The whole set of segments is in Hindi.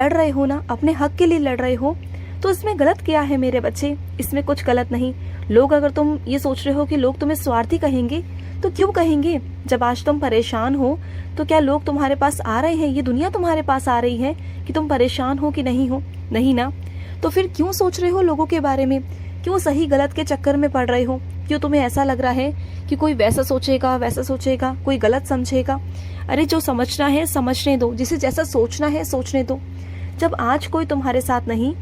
लड़ रहे हो ना, अपने हक के लिए लड़ रहे हो, तो इसमें गलत क्या है मेरे बच्चे? इसमें कुछ गलत नहीं। लोग, अगर तुम ये सोच रहे हो कि लोग तुम्हें स्वार्थी कहेंगे, तो क्यों कहेंगे? जब आज तुम परेशान हो, तो क्या लोग तुम्हारे पास आ रहे हैं, ये दुनिया तुम्हारे पास आ रही है कि तुम परेशान हो कि नहीं हो? नहीं ना। तो फिर क्यों सोच रहे हो लोगों के बारे में? क्यों सही गलत के चक्कर में पड़ रहे हो? क्यों तुम्हें ऐसा लग रहा है कि कोई वैसा सोचेगा, वैसा सोचेगा, कोई गलत समझेगा? अरे जो समझना है समझने दो, जिसे जैसा सोचना है सोचने दो। जब आज कोई तुम्हारे साथ नहीं,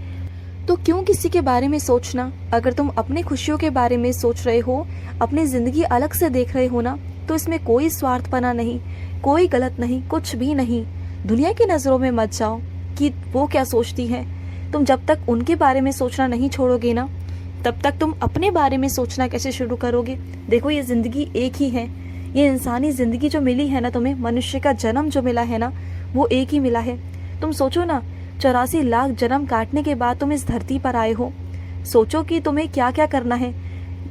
तो क्यों किसी के बारे में सोचना? अगर तुम अपने खुशियों के बारे में सोच रहे हो, अपनी जिंदगी अलग से देख रहे हो ना, तो इसमें कोई स्वार्थपना नहीं, कोई गलत नहीं, कुछ भी नहीं। दुनिया की नजरों में मत जाओ कि वो क्या सोचती है। तुम जब तक उनके बारे में सोचना नहीं छोड़ोगे ना, तब तक तुम अपने बारे में सोचना कैसे शुरू करोगे? देखो, ये जिंदगी एक ही है। ये इंसानी जिंदगी जो मिली है ना तुम्हें, मनुष्य का जन्म जो मिला है ना, वो एक ही मिला है। तुम सोचो ना, 84 लाख जन्म काटने के बाद तुम इस धरती पर आए हो। सोचो कि तुम्हें क्या क्या करना है।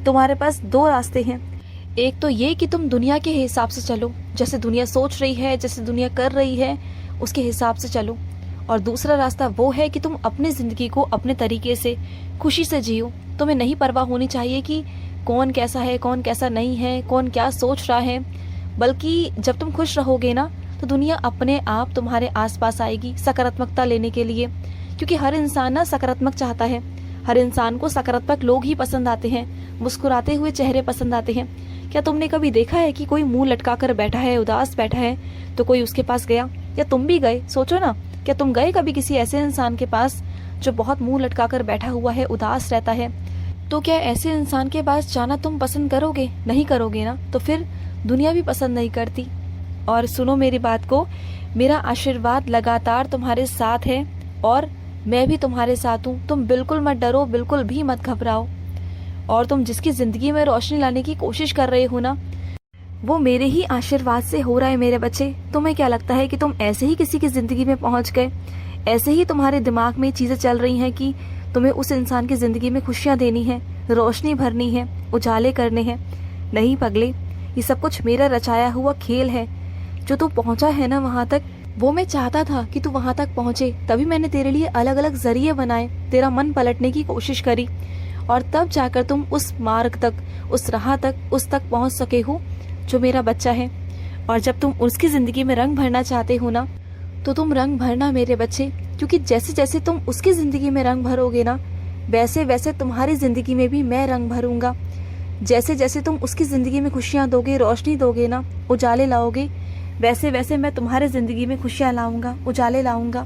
तुम्हारे पास दो रास्ते हैं। एक तो ये कि तुम दुनिया के हिसाब से चलो, जैसे दुनिया सोच रही है, जैसे दुनिया कर रही है, उसके हिसाब से चलो। और दूसरा रास्ता वो है कि तुम अपनी जिंदगी को अपने तरीके से खुशी से जियो। तुम्हें नहीं परवाह होनी चाहिए कि कौन कैसा है, कौन कैसा नहीं है, कौन क्या सोच रहा है। बल्कि जब तुम खुश रहोगे ना, तो दुनिया अपने आप तुम्हारे आसपास आएगी सकारात्मकता लेने के लिए। क्योंकि हर इंसान ना सकारात्मक चाहता है। हर इंसान को सकारात्मक लोग ही पसंद आते हैं, मुस्कुराते हुए चेहरे पसंद आते हैं। क्या तुमने कभी देखा है कि कोई मुंह लटका कर बैठा है, उदास बैठा है, तो कोई उसके पास गया? या तुम भी गए? सोचो ना, क्या तुम गए कभी किसी ऐसे इंसान के पास जो बहुत मुंह लटका कर बैठा हुआ है, उदास रहता है? तो क्या ऐसे इंसान के पास जाना तुम पसंद करोगे? नहीं करोगे ना। तो फिर दुनिया भी पसंद नहीं करती। और सुनो मेरी बात को, मेरा आशीर्वाद लगातार तुम्हारे साथ है और मैं भी तुम्हारे साथ हूँ। तुम बिल्कुल मत डरो, बिल्कुल भी मत घबराओ। और तुम जिसकी जिंदगी में रोशनी लाने की कोशिश कर रहे हो ना, वो मेरे ही आशीर्वाद से हो रहा है मेरे बच्चे। तुम्हें क्या लगता है कि तुम ऐसे ही किसी की जिंदगी में पहुंच गए? ऐसे ही तुम्हारे दिमाग में चीजें चल रही हैं कि तुम्हें उस इंसान की जिंदगी में खुशियां देनी है, रोशनी भरनी है, उजाले करने हैं? नहीं पगले, ये सब कुछ मेरा रचाया हुआ खेल है। जो तू पहुंचा है ना वहां तक, वो मैं चाहता था कि तू वहां तक पहुंचे। तभी मैंने तेरे लिए अलग अलग जरिए बनाए, तेरा मन पलटने की कोशिश करी, और तब जाकर तुम उस मार्ग तक, उस राह तक, उस तक पहुंच सके हो जो मेरा बच्चा है। और जब तुम उसकी जिंदगी में रंग भरना चाहते हो ना, तो तुम रंग भरना मेरे बच्चे। क्योंकि जैसे जैसे तुम उसकी जिंदगी में रंग भरोगे ना, वैसे वैसे तुम्हारी जिंदगी में भी मैं रंग भरूंगा। जैसे जैसे तुम उसकी जिंदगी में खुशियां दोगे, रोशनी दोगे ना, उजाले लाओगे, वैसे वैसे मैं तुम्हारे जिंदगी में खुशियां लाऊंगा, उजाले लाऊंगा।